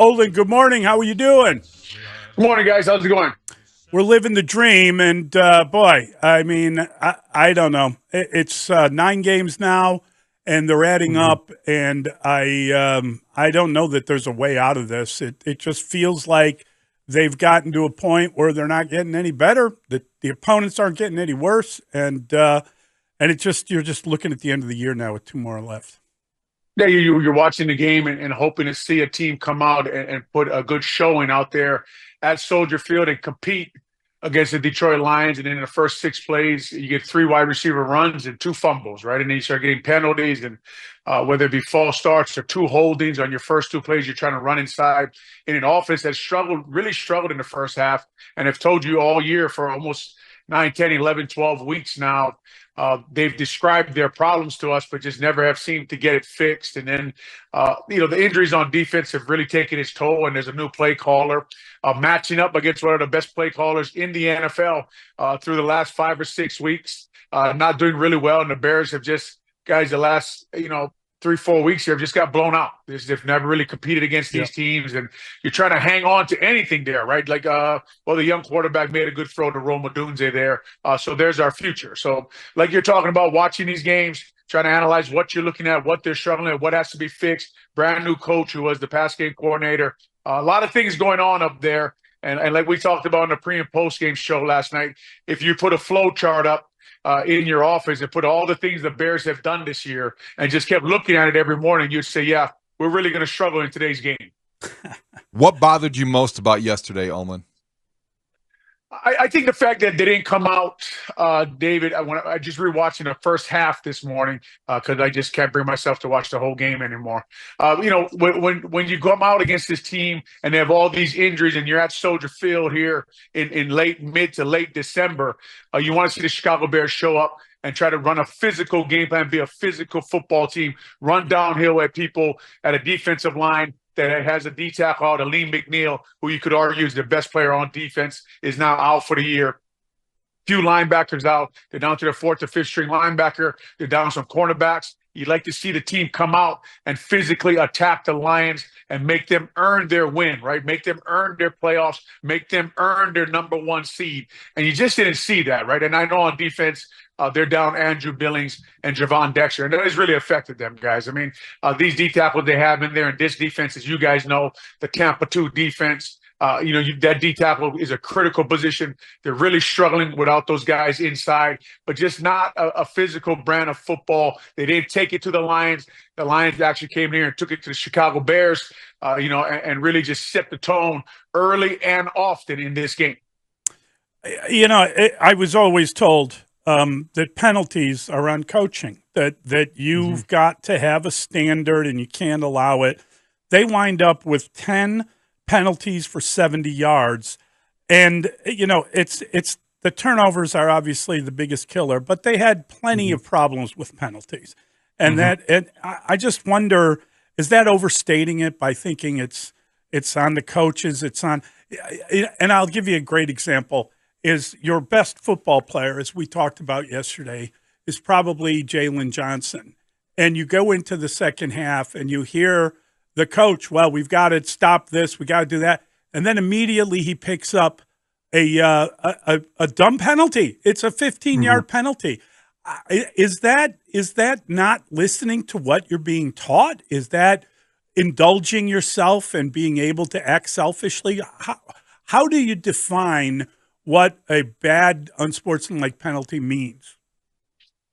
Olin, good morning. How are you doing? Good morning, guys. How's it going? We're living the dream, and boy, I mean, I don't know. It's 9 games now, and they're adding Mhm. up, and I don't know that there's a way out of this. It just feels like they've gotten to a point where they're not getting any better. The opponents aren't getting any worse, and it just you're just looking at the end of the year now with two more left. Yeah, you're watching the game and hoping to see a team come out and put a good showing out there at Soldier Field and compete against the Detroit Lions. And then in the first 6 plays, you get 3 wide receiver runs and 2 fumbles, right? And then you start getting penalties, and whether it be false starts or 2 holdings on your first 2 plays, you're trying to run inside in an offense that really struggled in the first half, and have told you all year for almost 9, 10, 11, 12 weeks now. They've described their problems to us, but just never have seemed to get it fixed. And then, the injuries on defense have really taken its toll. And there's a new play caller matching up against one of the best play callers in the NFL through the last 5 or 6 weeks. Not doing really well, and the Bears have just guys the last 3, 4 weeks here have just got blown out. They've never really competed against Yeah. these teams, and you're trying to hang on to anything there, right? Like, the young quarterback made a good throw to Roma Dunze there. So there's our future. So, like you're talking about, watching these games, trying to analyze what you're looking at, what they're struggling at, what has to be fixed. Brand new coach who was the pass game coordinator. A lot of things going on up there. And like we talked about in the pre and post game show last night, if you put a flow chart up in your office and put all the things the Bears have done this year and just kept looking at it every morning, you'd say, yeah, we're really going to struggle in today's game. What bothered you most about yesterday, Olin? I think the fact that they didn't come out, David, I just rewatching the first half this morning because I just can't bring myself to watch the whole game anymore. When you come out against this team and they have all these injuries and you're at Soldier Field here in mid to late December, you want to see the Chicago Bears show up and try to run a physical game plan, be a physical football team, run downhill at people at a defensive line that has a D tackle out, Aleem McNeil, who you could argue is the best player on defense, is now out for the year. Few linebackers out. They're down to their fourth or fifth string linebacker. They're down some cornerbacks. You'd like to see the team come out and physically attack the Lions and make them earn their win, right? Make them earn their playoffs, make them earn their #1 seed. And you just didn't see that, right? And I know on defense, they're down Andrew Billings and Javon Dexter, and that has really affected them, guys. I mean, these D tackles they have in there, and this defense, as you guys know, the Tampa 2 defense, that D tackle is a critical position. They're really struggling without those guys inside, but just not a physical brand of football. They didn't take it to the Lions. The Lions actually came here and took it to the Chicago Bears, and really just set the tone early and often in this game. I was always told that penalties are on coaching, that you've got to have a standard and you can't allow it. They wind up with 10 penalties for 70 yards. And, it's the turnovers are obviously the biggest killer, but they had plenty of problems with penalties. And I just wonder, is that overstating it by thinking it's on the coaches? And I'll give you a great example. Is your best football player, as we talked about yesterday, is probably Jalen Johnson. And you go into the second half and you hear the coach, well, we've got to stop this, we got to do that. And then immediately he picks up a dumb penalty. It's a 15-yard penalty. Is that not listening to what you're being taught? Is that indulging yourself and being able to act selfishly? How do you define what a bad, unsportsmanlike penalty means?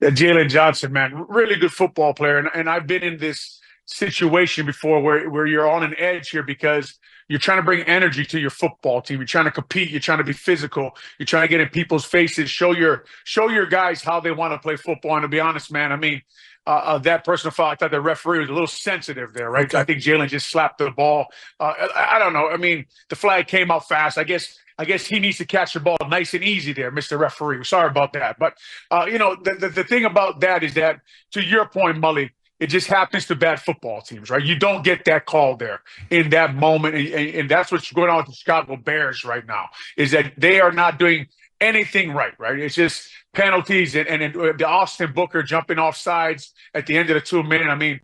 Jalen Johnson, man, really good football player. And I've been in this situation before where you're on an edge here because you're trying to bring energy to your football team. You're trying to compete. You're trying to be physical. You're trying to get in people's faces, show your guys how they want to play football. And to be honest, man, I mean, that personal foul, I thought the referee was a little sensitive there, right? Okay. I think Jalen just slapped the ball. I don't know. I mean, the flag came out fast. I guess he needs to catch the ball nice and easy there, Mr. Referee. Sorry about that. But, the thing about that is that, to your point, Mully, it just happens to bad football teams, right? You don't get that call there in that moment. And that's what's going on with the Chicago Bears right now, is that they are not doing anything right? It's just penalties and the Austin Booker jumping off sides at the end of the 2 minute. I mean,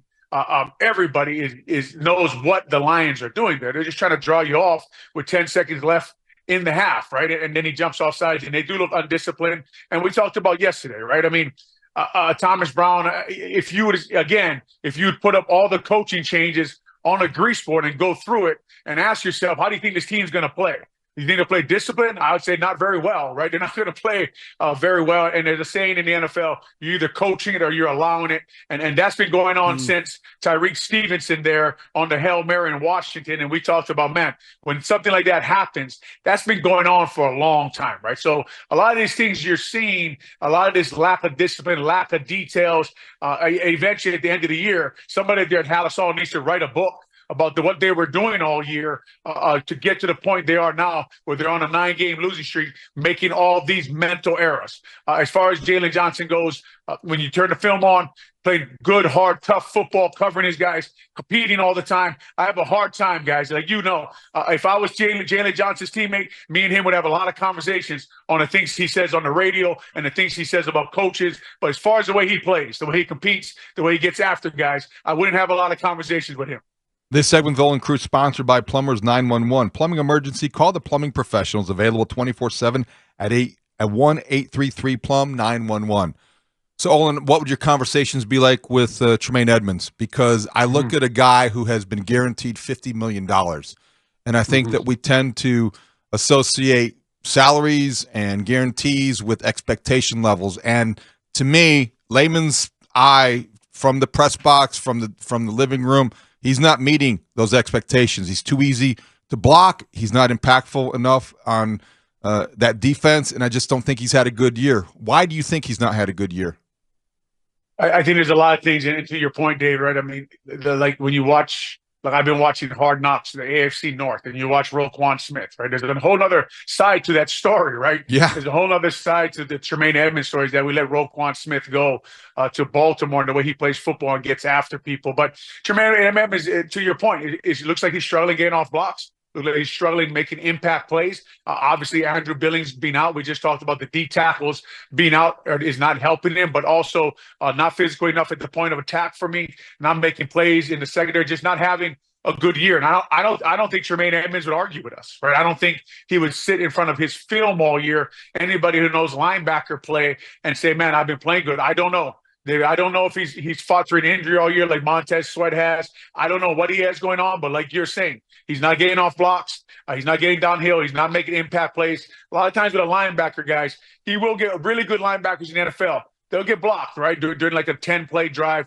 everybody knows what the Lions are doing there. They're just trying to draw you off with 10 seconds left in the half, right? And then he jumps off sides, and they do look undisciplined. And we talked about yesterday, right? I mean, Thomas Brown, if you'd put up all the coaching changes on a grease board and go through it and ask yourself, how do you think this team's going to play? You think they'll play discipline? I would say not very well, right? They're not going to play very well. And there's a saying in the NFL, you're either coaching it or you're allowing it. And that's been going on since Tyreek Stevenson there on the Hail Mary in Washington. And we talked about, man, when something like that happens, that's been going on for a long time, right? So a lot of these things you're seeing, a lot of this lack of discipline, lack of details, eventually at the end of the year, somebody there at Hallisall needs to write a book about what they were doing all year to get to the point they are now, where they're on a 9-game losing streak, making all these mental errors. As far as Jalen Johnson goes, when you turn the film on, playing good, hard, tough football, covering his guys, competing all the time. I have a hard time, guys. Like, if I was Jalen Johnson's teammate, me and him would have a lot of conversations on the things he says on the radio and the things he says about coaches. But as far as the way he plays, the way he competes, the way he gets after guys, I wouldn't have a lot of conversations with him. This segment with Olin Kreutz sponsored by Plumbers 911. Plumbing emergency, call the plumbing professionals, available 24/7 at 1-833-PLUM-911. So, Olin, what would your conversations be like with Tremaine Edmonds? Because I look at a guy who has been guaranteed $50 million, and I think that we tend to associate salaries and guarantees with expectation levels. And to me, layman's eye, from the press box, from the living room, he's not meeting those expectations. He's too easy to block. He's not impactful enough on that defense, and I just don't think he's had a good year. Why do you think he's not had a good year? I think there's a lot of things, and to your point, Dave, right? I mean, when you watch, I've been watching Hard Knocks, the AFC North, and you watch Roquan Smith, right? There's a whole other side to that story, right? Yeah. There's a whole other side to the Tremaine Edmonds stories that we let Roquan Smith go to Baltimore and the way he plays football and gets after people. But Tremaine Edmonds, to your point, it looks like he's struggling getting off blocks. He's struggling making impact plays. Obviously, Andrew Billings being out. We just talked about the D tackles being out is not helping him, but also not physically enough at the point of attack for me. Not making plays in the secondary, just not having a good year. And I don't think Tremaine Edmonds would argue with us, right? I don't think he would sit in front of his film all year, anybody who knows linebacker play, and say, man, I've been playing good. I don't know. I don't know if he's fought through an injury all year like Montez Sweat has. I don't know what he has going on, but like you're saying, he's not getting off blocks. He's not getting downhill. He's not making impact plays. A lot of times with a linebacker, guys, he will get really good linebackers in the NFL. They'll get blocked, right, during like a 10-play drive,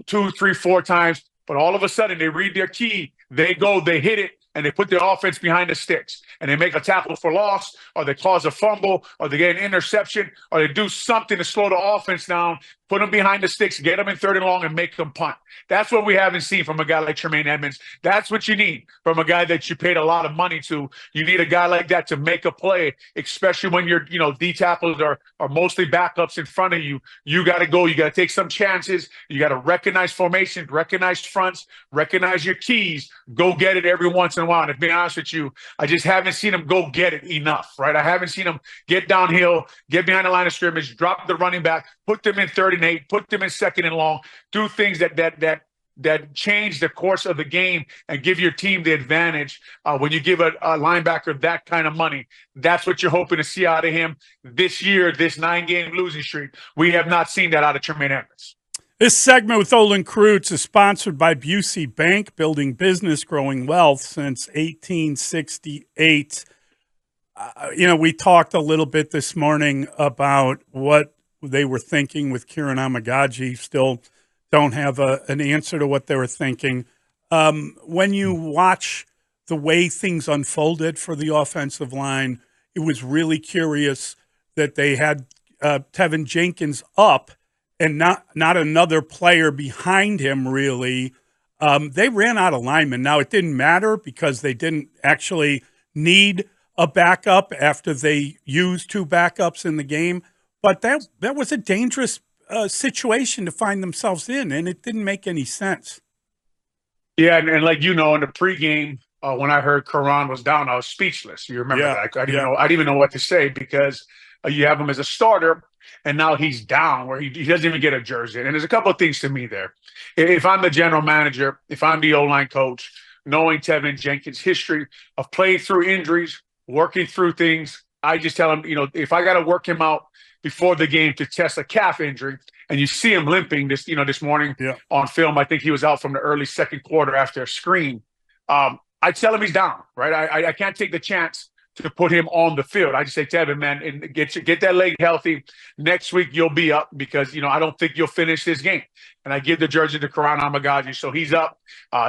2, 3, 4 times. But all of a sudden, they read their key. They go, they hit it, and they put their offense behind the sticks. And they make a tackle for loss, or they cause a fumble, or they get an interception, or they do something to slow the offense down, put them behind the sticks, get them in 3rd and long, and make them punt. That's what we haven't seen from a guy like Tremaine Edmonds. That's what you need from a guy that you paid a lot of money to. You need a guy like that to make a play, especially when your D tackles are mostly backups in front of you. You got to go. You got to take some chances. You got to recognize formations, recognize fronts, recognize your keys. Go get it every once in a while. And to be honest with you, I just haven't seen him go get it enough, right? I haven't seen him get downhill, get behind the line of scrimmage, drop the running back, put them in 3rd and 8, put them in 2nd and long, do things that change the course of the game and give your team the advantage. When you give a linebacker that kind of money, that's what you're hoping to see out of him this year, this 9-game losing streak. We have not seen that out of Tremaine Edmonds. This segment with Olin Kreutz is sponsored by Busey Bank, building business, growing wealth since 1868. We talked a little bit this morning about what they were thinking with Kieran Amagaji. Still don't have an answer to what they were thinking. When you watch the way things unfolded for the offensive line, it was really curious that they had Tevin Jenkins up and not another player behind him, really. They ran out of linemen. Now, it didn't matter because they didn't actually need a backup after they used 2 backups in the game. But that was a dangerous situation to find themselves in, and it didn't make any sense. Yeah, and like in the pregame, when I heard Karan was down, I was speechless. You remember that? I didn't even know what to say because you have him as a starter, and now he's down where he doesn't even get a jersey. And there's a couple of things to me there. If I'm the general manager, if I'm the O-line coach, knowing Tevin Jenkins' history of playing through injuries, working through things, I just tell him, if I got to work him out before the game to test a calf injury, and you see him limping this morning on film, I think he was out from the early second quarter after a screen. I tell him he's down, right? I can't take the chance to put him on the field. I just say, Tevin, man, and get that leg healthy. Next week you'll be up because I don't think you'll finish this game. And I give the jersey to Karan Amagaji, so he's up.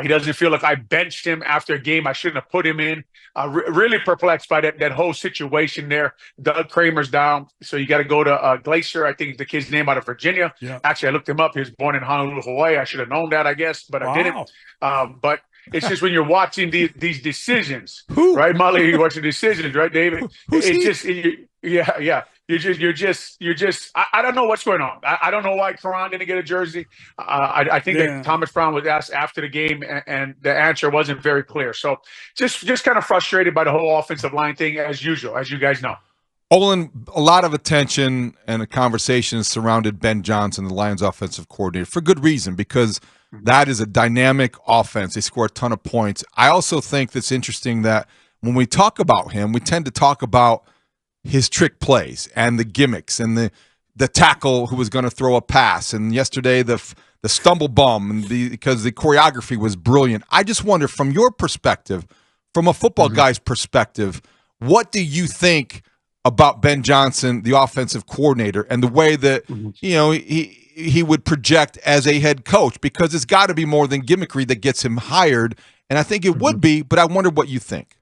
He doesn't feel like I benched him after a game. I shouldn't have put him in. Really perplexed by that whole situation there. Doug Kramer's down, so you got to go to Glacier. I think the kid's name out of Virginia. Yeah. Actually, I looked him up. He was born in Honolulu, Hawaii. I should have known that, I guess, but I didn't. But it's just when you're watching these decisions, right, Mully? You're watching decisions, right, David? You're just. I don't know what's going on. I don't know why Karan didn't get a jersey. I think that Thomas Brown was asked after the game, and the answer wasn't very clear. So just kind of frustrated by the whole offensive line thing, as usual, as you guys know. Olin, a lot of attention and a conversation surrounded Ben Johnson, the Lions offensive coordinator, for good reason, because that is a dynamic offense. They score a ton of points. I also think that's interesting that when we talk about him, we tend to talk about his trick plays and the gimmicks and the tackle who was going to throw a pass, and yesterday the stumble bum, and because the choreography was brilliant. I just wonder, from your perspective, from a football guy's perspective, what do you think about Ben Johnson, the offensive coordinator, and the way that he would project as a head coach? Because it's got to be more than gimmickry that gets him hired, and I think it would be, but I wonder what you think.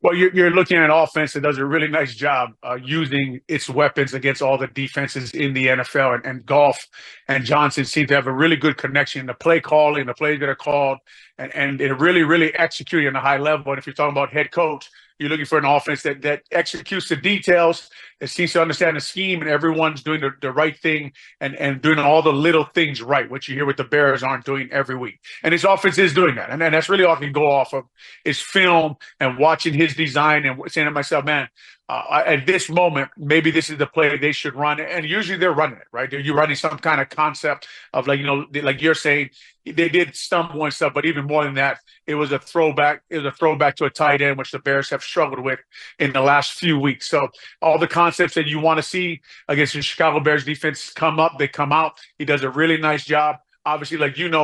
Well, you're looking at an offense that does a really nice job using its weapons against all the defenses in the NFL. And Goff and Johnson seem to have a really good connection. The play calling, the plays that are called, and they're really, really executing on a high level. And if you're talking about head coach, you're looking for an offense that executes the details, that seems to understand the scheme, and everyone's doing the right thing and doing all the little things right, which you hear what the Bears aren't doing every week. And his offense is doing that. And that's really all I can go off of is film and watching his design and saying to myself, man, at this moment, maybe this is the play they should run. And usually they're running it, right? You're running some kind of concept of like you're saying, they did stumble and stuff, but even more than that, it was a throwback. It was a throwback to a tight end, which the Bears have struggled with in the last few weeks. So all the concepts that you want to see against the Chicago Bears defense come up, they come out. He does a really nice job. Obviously,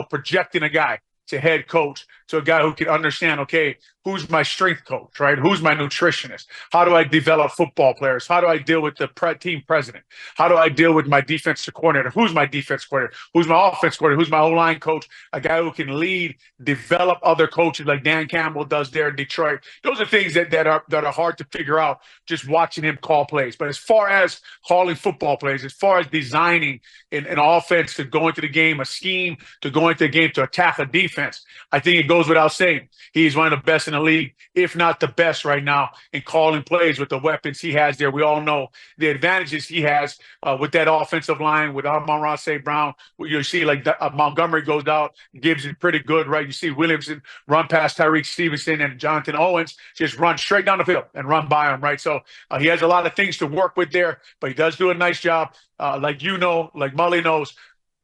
projecting a guy to head coach, to a guy who can understand, okay, who's my strength coach, right? Who's my nutritionist? How do I develop football players? How do I deal with the team president? How do I deal with my defensive coordinator? Who's my defense coordinator? Who's my offense coordinator? Who's my O-line coach? A guy who can lead, develop other coaches like Dan Campbell does there in Detroit. Those are things that are hard to figure out just watching him call plays. But as far as calling football plays, as far as designing an offense to go into the game, a scheme to go into the game to attack a defense, I think it goes without saying. He's one of the best in the league, if not the best right now in calling plays with the weapons he has there. We all know the advantages he has with that offensive line, with Amon-Ra St. Brown. You see Montgomery goes out, Gibbs is pretty good, right? You see Williamson run past Tyreek Stevenson and Jonathan Owens, just run straight down the field and run by him, right? So he has a lot of things to work with there, but he does do a nice job, like Mully knows,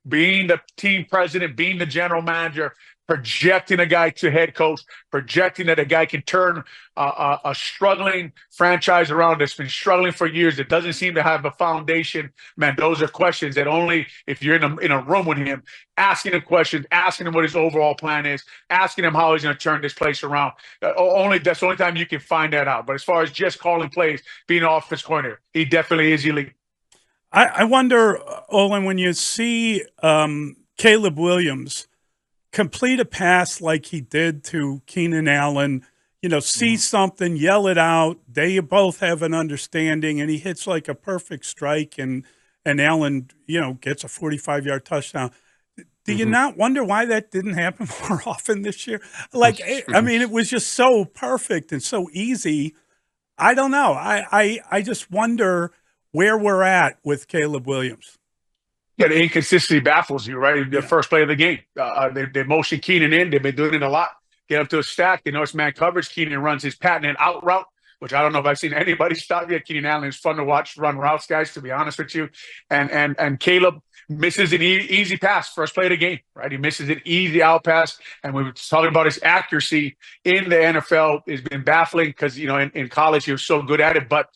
being the team president, being the general manager, projecting a guy to head coach, projecting that a guy can turn a struggling franchise around that's been struggling for years, that doesn't seem to have a foundation. Man, those are questions that only if you're in a room with him, asking him questions, asking him what his overall plan is, asking him how he's going to turn this place around. That's the only time you can find that out. But as far as just calling plays, being an offense coordinator, he definitely is elite. I wonder, Olin, when you see Caleb Williams complete a pass like he did to Keenan Allen, see something, yell it out. They both have an understanding, and he hits like a perfect strike, and Allen, gets a 45-yard touchdown. Do you not wonder why that didn't happen more often this year? It was just so perfect and so easy. I don't know. I just wonder where we're at with Caleb Williams. Yeah, the inconsistency baffles you, right? The first play of the game. They motion Keenan in. They've been doing it a lot. Get up to a stack. They know it's man coverage. Keenan runs his patented out route, which I don't know if I've seen anybody stop yet. Keenan Allen is fun to watch run routes, guys, to be honest with you. And Caleb misses an easy pass, first play of the game, right? He misses an easy out pass. And we were talking about his accuracy in the NFL has been baffling because, in college he was so good at it. But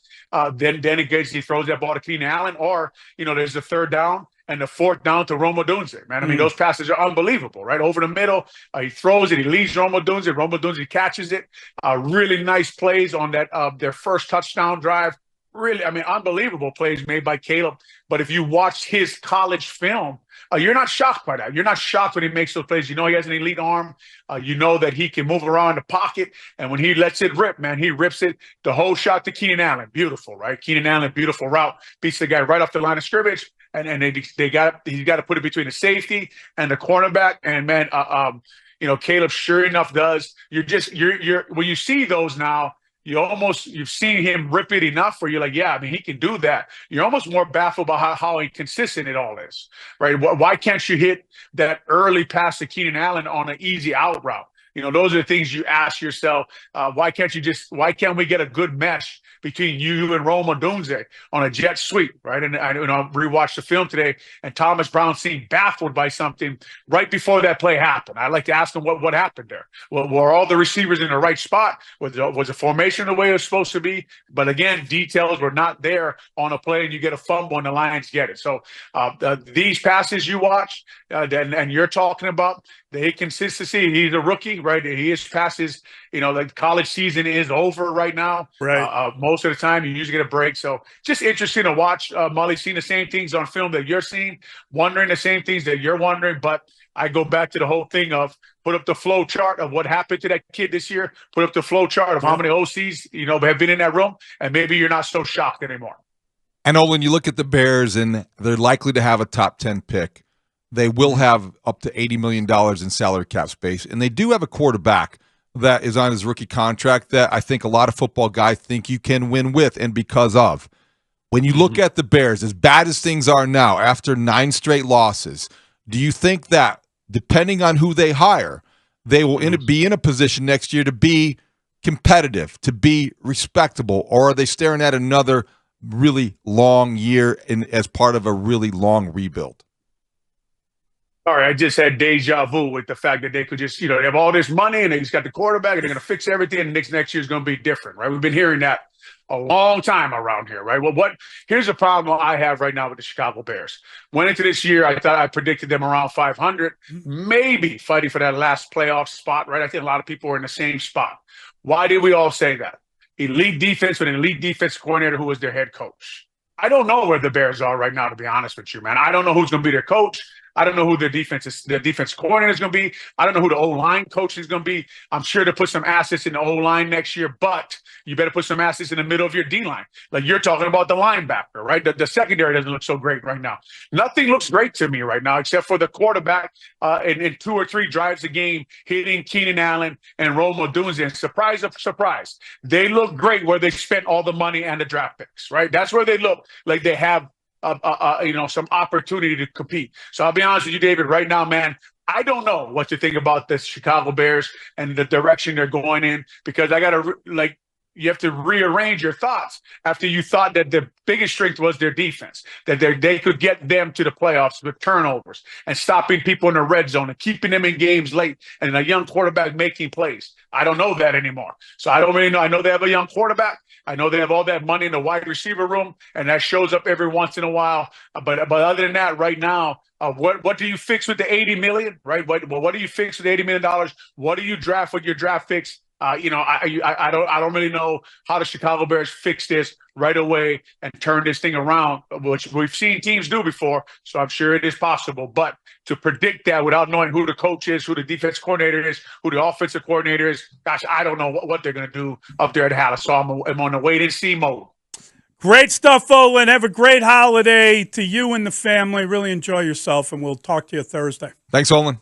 then again, he throws that ball to Keenan Allen, or, there's the third down and the fourth down to Rome Odunze, man. I mean, those passes are unbelievable, right? Over the middle, he throws it, he leads Rome Odunze. Rome Odunze catches it. Really nice plays on that their first touchdown drive. Really, I mean, unbelievable plays made by Caleb. But if you watch his college film, you're not shocked by that. You're not shocked when he makes those plays. He has an elite arm. You know that he can move around the pocket. And when he lets it rip, man, he rips it. The whole shot to Keenan Allen. Beautiful, right? Keenan Allen, beautiful route. Beats the guy right off the line of scrimmage. And he's got to put it between the safety and the cornerback. And, man, Caleb sure enough does. You're when you see those now, you've seen him rip it enough where you're like, yeah, I mean, he can do that. You're almost more baffled by how inconsistent it all is, right? Why can't you hit that early pass to Keenan Allen on an easy out route? Those are the things you ask yourself. Why can't we get a good mesh between you and Rome Odunze on a jet sweep, right? And I rewatched the film today, and Thomas Brown seemed baffled by something right before that play happened. I'd like to ask him what happened there. Well, were all the receivers in the right spot? Was the formation the way it was supposed to be? But again, details were not there on a play, and you get a fumble, and the Lions get it. So these passes you watch and you're talking about, the inconsistency. He's a rookie, right? He is past his, the college season is over right now. Right. Most of the time, you usually get a break. So just interesting to watch. Mully, seeing the same things on film that you're seeing, wondering the same things that you're wondering. But I go back to the whole thing of put up the flow chart of what happened to that kid this year. Put up the flow chart of how many OCs, have been in that room. And maybe you're not so shocked anymore. And Olin, you look at the Bears, and they're likely to have a top 10 pick. They will have up to $80 million in salary cap space, and they do have a quarterback that is on his rookie contract that I think a lot of football guys think you can win with and because of. When you look at the Bears, as bad as things are now, after 9 straight losses, do you think that, depending on who they hire, they will be in a position next year to be competitive, to be respectable, or are they staring at another really long year as part of a really long rebuild? Sorry, I just had deja vu with the fact that they could just, they have all this money and they just got the quarterback and they're going to fix everything and next year is going to be different, right? We've been hearing that a long time around here, right? Well, here's the problem I have right now with the Chicago Bears. Went into this year, I thought I predicted them around 500, maybe fighting for that last playoff spot, right? I think a lot of people were in the same spot. Why did we all say that? Elite defense with an elite defense coordinator who was their head coach. I don't know where the Bears are right now, to be honest with you, man. I don't know who's going to be their coach. I don't know who their defense coordinator is going to be. I don't know who the O-line coach is going to be. I'm sure they'll put some assets in the O-line next year, but you better put some assets in the middle of your D-line. Like you're talking about the linebacker, right? The secondary doesn't look so great right now. Nothing looks great to me right now except for the quarterback in 2 or 3 drives a game hitting Keenan Allen and Rome Odunze. And surprise, surprise, they look great where they spent all the money and the draft picks, right? That's where they look like they have some opportunity to compete. So I'll be honest with you, David, right now, man, I don't know what to think about the Chicago Bears and the direction they're going in, because I got to you have to rearrange your thoughts after you thought that the biggest strength was their defense, that they could get them to the playoffs with turnovers and stopping people in the red zone and keeping them in games late and a young quarterback making plays. I don't know that anymore. So I don't really know. I know they have a young quarterback. I know they have all that money in the wide receiver room, and that shows up every once in a while. But other than that, right now, what do you fix with the $80 million? Right? What do you fix with $80 million? What do you draft with your draft picks? I don't really know how the Chicago Bears fix this right away and turn this thing around, which we've seen teams do before. So I'm sure it is possible. But to predict that without knowing who the coach is, who the defense coordinator is, who the offensive coordinator is, gosh, I don't know what they're going to do up there at Dallas. So I'm on the wait and see mode. Great stuff, Olin. Have a great holiday to you and the family. Really enjoy yourself, and we'll talk to you Thursday. Thanks, Olin.